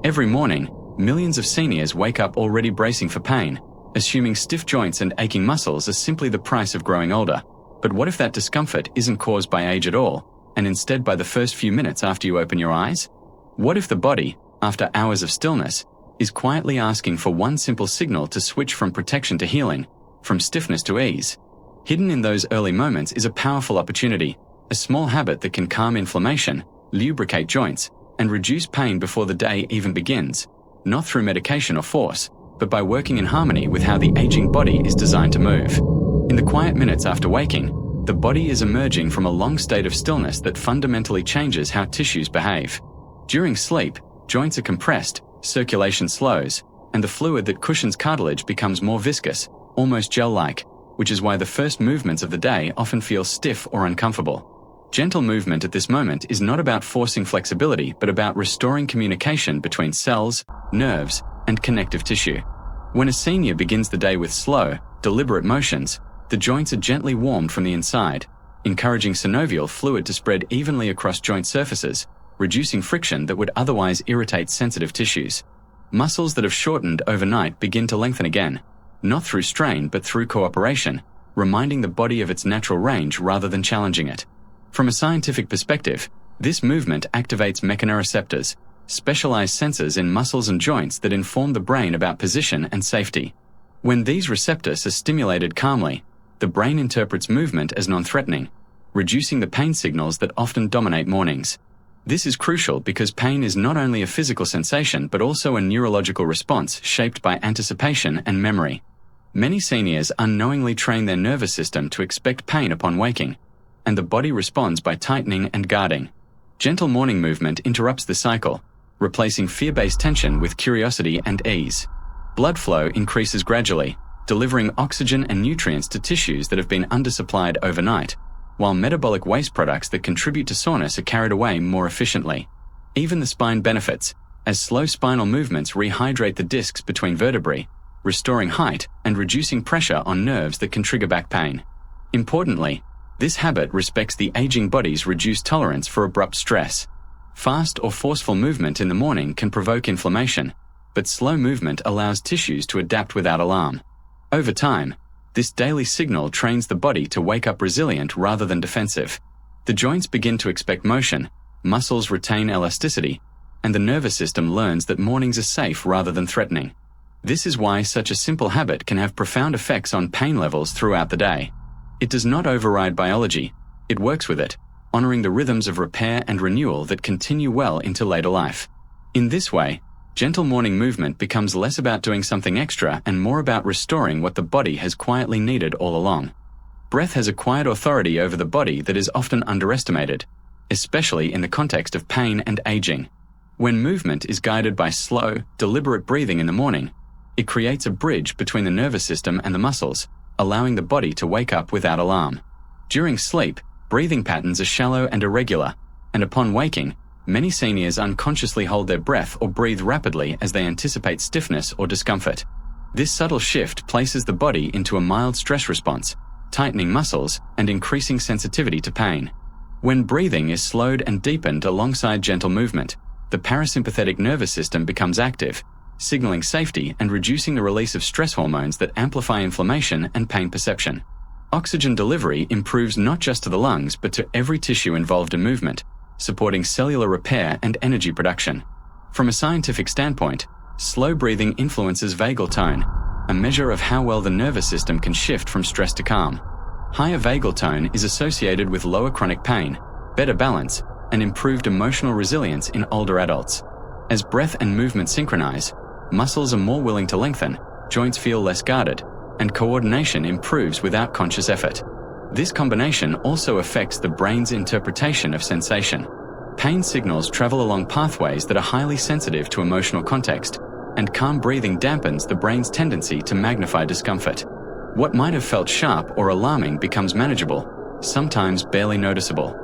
Every morning, millions of seniors wake up already bracing for pain, assuming stiff joints and aching muscles are simply the price of growing older. But what if that discomfort isn't caused by age at all, and instead by the first few minutes after you open your eyes? What if the body, after hours of stillness, is quietly asking for one simple signal to switch from protection to healing, from stiffness to ease? Hidden in those early moments is a powerful opportunity, a small habit that can calm inflammation, lubricate joints, and reduce pain before the day even begins, not through medication or force, but by working in harmony with how the aging body is designed to move. In the quiet minutes after waking, the body is emerging from a long state of stillness that fundamentally changes how tissues behave. During sleep, joints are compressed, circulation slows, and the fluid that cushions cartilage becomes more viscous, almost gel-like, which is why the first movements of the day often feel stiff or uncomfortable. Gentle movement at this moment is not about forcing flexibility, but about restoring communication between cells, nerves, and connective tissue. When a senior begins the day with slow, deliberate motions, the joints are gently warmed from the inside, encouraging synovial fluid to spread evenly across joint surfaces, reducing friction that would otherwise irritate sensitive tissues. Muscles that have shortened overnight begin to lengthen again, not through strain but through cooperation, reminding the body of its natural range rather than challenging it. From a scientific perspective, this movement activates mechanoreceptors, specialized sensors in muscles and joints that inform the brain about position and safety. When these receptors are stimulated calmly, the brain interprets movement as non-threatening, reducing the pain signals that often dominate mornings. This is crucial because pain is not only a physical sensation but also a neurological response shaped by anticipation and memory. Many seniors unknowingly train their nervous system to expect pain upon waking, and the body responds by tightening and guarding. Gentle morning movement interrupts the cycle, replacing fear-based tension with curiosity and ease. Blood flow increases gradually, delivering oxygen and nutrients to tissues that have been undersupplied overnight, while metabolic waste products that contribute to soreness are carried away more efficiently. Even the spine benefits, as slow spinal movements rehydrate the discs between vertebrae, restoring height and reducing pressure on nerves that can trigger back pain. Importantly, this habit respects the aging body's reduced tolerance for abrupt stress. Fast or forceful movement in the morning can provoke inflammation, but slow movement allows tissues to adapt without alarm. Over time, this daily signal trains the body to wake up resilient rather than defensive. The joints begin to expect motion, muscles retain elasticity, and the nervous system learns that mornings are safe rather than threatening. This is why such a simple habit can have profound effects on pain levels throughout the day. It does not override biology, it works with it, honoring the rhythms of repair and renewal that continue well into later life. In this way, gentle morning movement becomes less about doing something extra and more about restoring what the body has quietly needed all along. Breath has a quiet authority over the body that is often underestimated, especially in the context of pain and aging. When movement is guided by slow, deliberate breathing in the morning, it creates a bridge between the nervous system and the muscles, allowing the body to wake up without alarm. During sleep, breathing patterns are shallow and irregular, and upon waking, many seniors unconsciously hold their breath or breathe rapidly as they anticipate stiffness or discomfort. This subtle shift places the body into a mild stress response, tightening muscles and increasing sensitivity to pain. When breathing is slowed and deepened alongside gentle movement, the parasympathetic nervous system becomes active, signaling safety and reducing the release of stress hormones that amplify inflammation and pain perception. Oxygen delivery improves not just to the lungs but to every tissue involved in movement, supporting cellular repair and energy production. From a scientific standpoint, slow breathing influences vagal tone, a measure of how well the nervous system can shift from stress to calm. Higher vagal tone is associated with lower chronic pain, better balance, and improved emotional resilience in older adults. As breath and movement synchronize, muscles are more willing to lengthen, joints feel less guarded, and coordination improves without conscious effort. This combination also affects the brain's interpretation of sensation. Pain signals travel along pathways that are highly sensitive to emotional context, and calm breathing dampens the brain's tendency to magnify discomfort. What might have felt sharp or alarming becomes manageable, sometimes barely noticeable.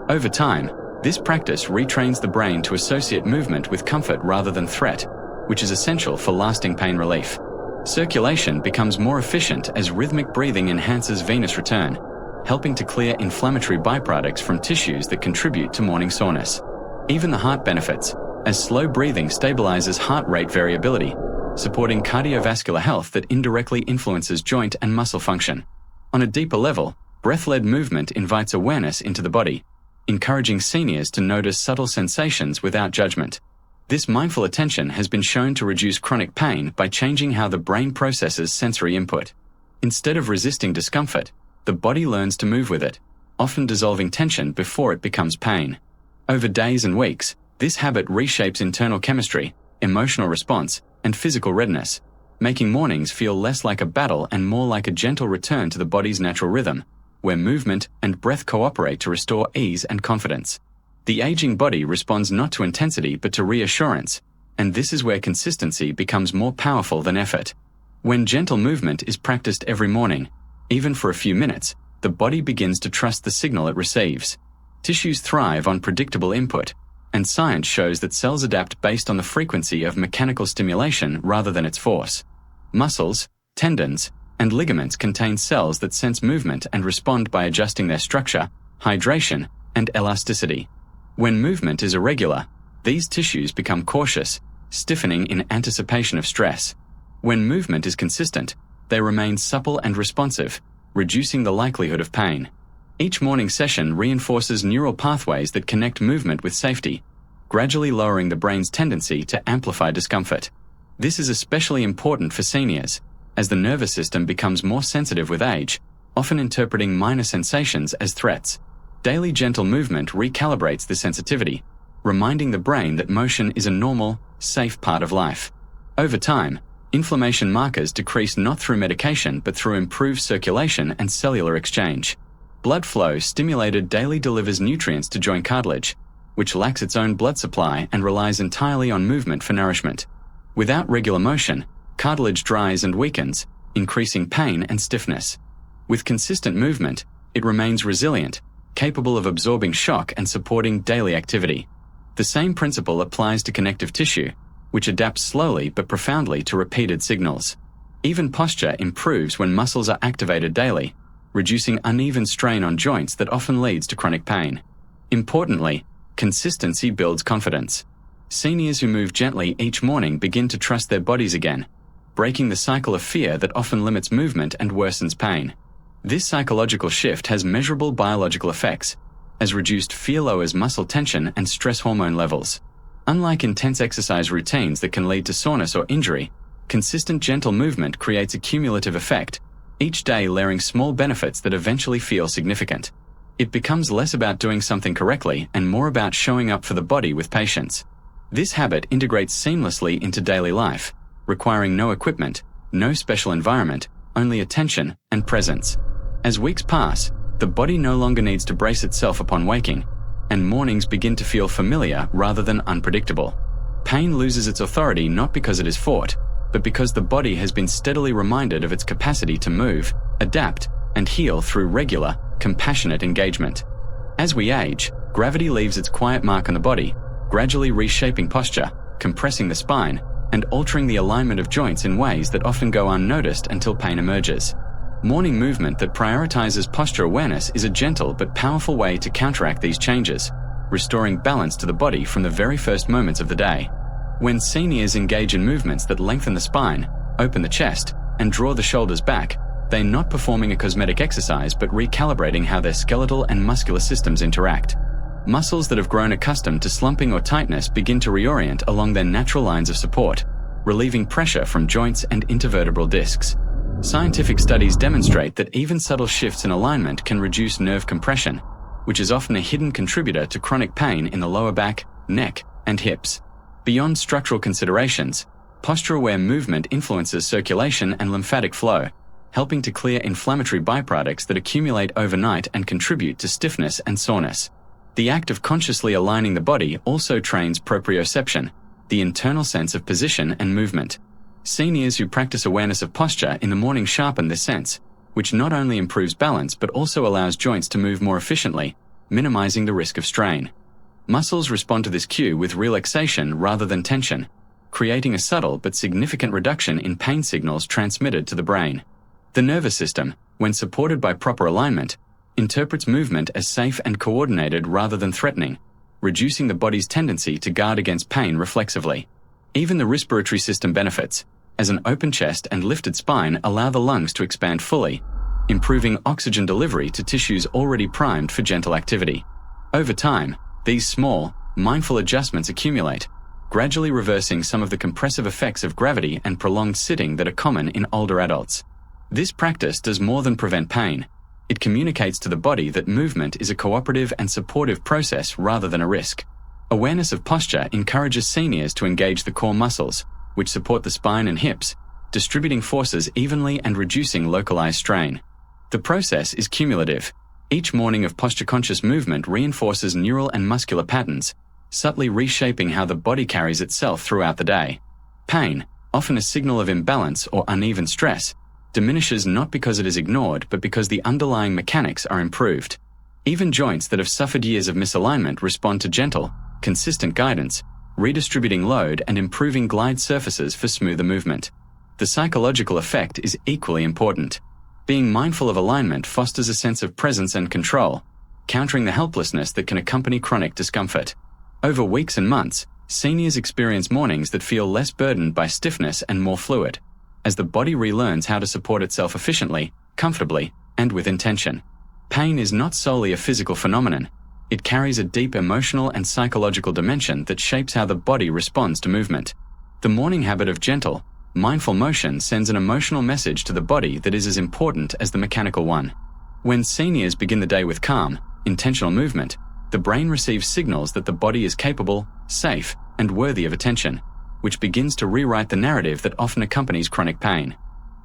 Over time, this practice retrains the brain to associate movement with comfort rather than threat, which is essential for lasting pain relief. Circulation becomes more efficient as rhythmic breathing enhances venous return, helping to clear inflammatory byproducts from tissues that contribute to morning soreness. Even the heart benefits, as slow breathing stabilizes heart rate variability, supporting cardiovascular health that indirectly influences joint and muscle function. On a deeper level, breath-led movement invites awareness into the body, encouraging seniors to notice subtle sensations without judgment. This mindful attention has been shown to reduce chronic pain by changing how the brain processes sensory input. Instead of resisting discomfort, the body learns to move with it, often dissolving tension before it becomes pain. Over days and weeks, this habit reshapes internal chemistry, emotional response, and physical readiness, making mornings feel less like a battle and more like a gentle return to the body's natural rhythm, where movement and breath cooperate to restore ease and confidence. The aging body responds not to intensity but to reassurance, and this is where consistency becomes more powerful than effort. When gentle movement is practiced every morning, even for a few minutes, the body begins to trust the signal it receives. Tissues thrive on predictable input, and science shows that cells adapt based on the frequency of mechanical stimulation rather than its force. Muscles, tendons, and ligaments contain cells that sense movement and respond by adjusting their structure, hydration, and elasticity. When movement is irregular, these tissues become cautious, stiffening in anticipation of stress. When movement is consistent, they remain supple and responsive, reducing the likelihood of pain. Each morning session reinforces neural pathways that connect movement with safety, gradually lowering the brain's tendency to amplify discomfort. This is especially important for seniors, as the nervous system becomes more sensitive with age, often interpreting minor sensations as threats. Daily gentle movement recalibrates this sensitivity, reminding the brain that motion is a normal, safe part of life. Over time, inflammation markers decrease not through medication but through improved circulation and cellular exchange. Blood flow stimulated daily delivers nutrients to joint cartilage, which lacks its own blood supply and relies entirely on movement for nourishment. Without regular motion, cartilage dries and weakens, increasing pain and stiffness. With consistent movement, it remains resilient, capable of absorbing shock and supporting daily activity. The same principle applies to connective tissue, which adapts slowly but profoundly to repeated signals. Even posture improves when muscles are activated daily, reducing uneven strain on joints that often leads to chronic pain. Importantly, consistency builds confidence. Seniors who move gently each morning begin to trust their bodies again, breaking the cycle of fear that often limits movement and worsens pain. This psychological shift has measurable biological effects, as reduced fear lowers muscle tension and stress hormone levels. Unlike intense exercise routines that can lead to soreness or injury, consistent gentle movement creates a cumulative effect, each day layering small benefits that eventually feel significant. It becomes less about doing something correctly and more about showing up for the body with patience. This habit integrates seamlessly into daily life, requiring no equipment, no special environment, only attention and presence. As weeks pass, the body no longer needs to brace itself upon waking, and mornings begin to feel familiar rather than unpredictable. Pain loses its authority not because it is fought, but because the body has been steadily reminded of its capacity to move, adapt, and heal through regular, compassionate engagement. As we age, gravity leaves its quiet mark on the body, gradually reshaping posture, compressing the spine, and altering the alignment of joints in ways that often go unnoticed until pain emerges. Morning movement that prioritizes posture awareness is a gentle but powerful way to counteract these changes, restoring balance to the body from the very first moments of the day. When seniors engage in movements that lengthen the spine, open the chest, and draw the shoulders back, they're not performing a cosmetic exercise but recalibrating how their skeletal and muscular systems interact. Muscles that have grown accustomed to slumping or tightness begin to reorient along their natural lines of support, relieving pressure from joints and intervertebral discs. Scientific studies demonstrate that even subtle shifts in alignment can reduce nerve compression, which is often a hidden contributor to chronic pain in the lower back, neck, and hips. Beyond structural considerations, posture-aware movement influences circulation and lymphatic flow, helping to clear inflammatory byproducts that accumulate overnight and contribute to stiffness and soreness. The act of consciously aligning the body also trains proprioception, the internal sense of position and movement. Seniors who practice awareness of posture in the morning sharpen this sense, which not only improves balance but also allows joints to move more efficiently, minimizing the risk of strain. Muscles respond to this cue with relaxation rather than tension, creating a subtle but significant reduction in pain signals transmitted to the brain. The nervous system, when supported by proper alignment, interprets movement as safe and coordinated rather than threatening, reducing the body's tendency to guard against pain reflexively. Even the respiratory system benefits, as an open chest and lifted spine allow the lungs to expand fully, improving oxygen delivery to tissues already primed for gentle activity. Over time, these small, mindful adjustments accumulate, gradually reversing some of the compressive effects of gravity and prolonged sitting that are common in older adults. This practice does more than prevent pain. It communicates to the body that movement is a cooperative and supportive process rather than a risk. Awareness of posture encourages seniors to engage the core muscles, which support the spine and hips, distributing forces evenly and reducing localized strain. The process is cumulative. Each morning of posture-conscious movement reinforces neural and muscular patterns, subtly reshaping how the body carries itself throughout the day. Pain, often a signal of imbalance or uneven stress, diminishes not because it is ignored but because the underlying mechanics are improved. Even joints that have suffered years of misalignment respond to gentle, consistent guidance, redistributing load and improving glide surfaces for smoother movement. The psychological effect is equally important. Being mindful of alignment fosters a sense of presence and control, countering the helplessness that can accompany chronic discomfort. Over weeks and months, seniors experience mornings that feel less burdened by stiffness and more fluid, as the body relearns how to support itself efficiently, comfortably, and with intention. Pain is not solely a physical phenomenon. It carries a deep emotional and psychological dimension that shapes how the body responds to movement. The morning habit of gentle, mindful motion sends an emotional message to the body that is as important as the mechanical one. When seniors begin the day with calm, intentional movement, the brain receives signals that the body is capable, safe, and worthy of attention, which begins to rewrite the narrative that often accompanies chronic pain.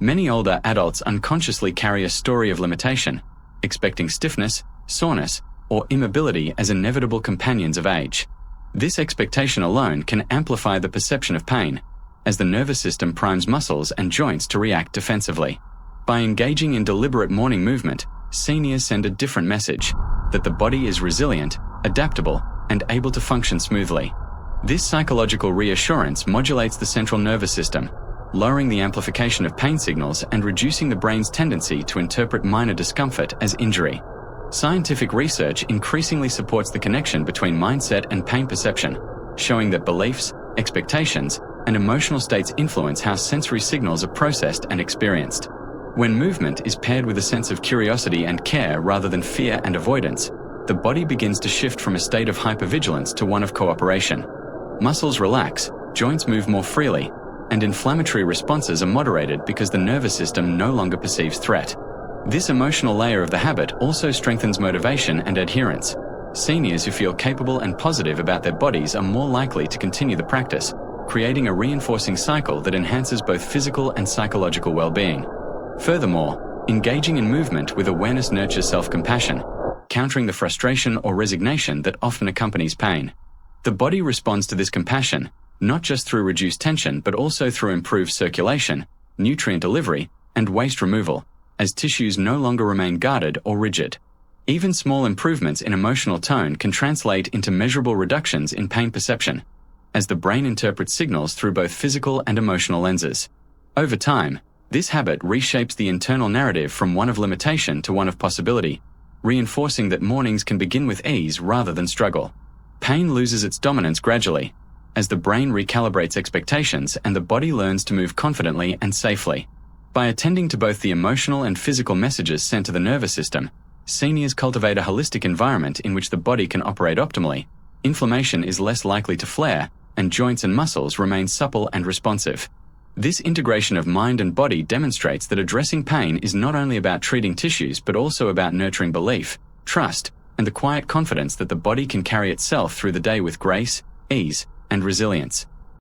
Many older adults unconsciously carry a story of limitation, expecting stiffness, soreness, or immobility as inevitable companions of age. This expectation alone can amplify the perception of pain, as the nervous system primes muscles and joints to react defensively. By engaging in deliberate morning movement, seniors send a different message, that the body is resilient, adaptable, and able to function smoothly. This psychological reassurance modulates the central nervous system, lowering the amplification of pain signals and reducing the brain's tendency to interpret minor discomfort as injury. Scientific research increasingly supports the connection between mindset and pain perception, showing that beliefs, expectations, and emotional states influence how sensory signals are processed and experienced. When movement is paired with a sense of curiosity and care rather than fear and avoidance, the body begins to shift from a state of hypervigilance to one of cooperation. Muscles relax, joints move more freely, and inflammatory responses are moderated because the nervous system no longer perceives threat. This emotional layer of the habit also strengthens motivation and adherence. Seniors who feel capable and positive about their bodies are more likely to continue the practice, creating a reinforcing cycle that enhances both physical and psychological well-being. Furthermore, engaging in movement with awareness nurtures self-compassion, countering the frustration or resignation that often accompanies pain. The body responds to this compassion, not just through reduced tension but also through improved circulation, nutrient delivery, and waste removal, as tissues no longer remain guarded or rigid. Even small improvements in emotional tone can translate into measurable reductions in pain perception, as the brain interprets signals through both physical and emotional lenses. Over time, this habit reshapes the internal narrative from one of limitation to one of possibility, reinforcing that mornings can begin with ease rather than struggle. Pain loses its dominance gradually, as the brain recalibrates expectations and the body learns to move confidently and safely. By attending to both the emotional and physical messages sent to the nervous system, seniors cultivate a holistic environment in which the body can operate optimally, inflammation is less likely to flare, and joints and muscles remain supple and responsive. This integration of mind and body demonstrates that addressing pain is not only about treating tissues but also about nurturing belief, trust, and the quiet confidence that the body can carry itself through the day with grace, ease, and resilience.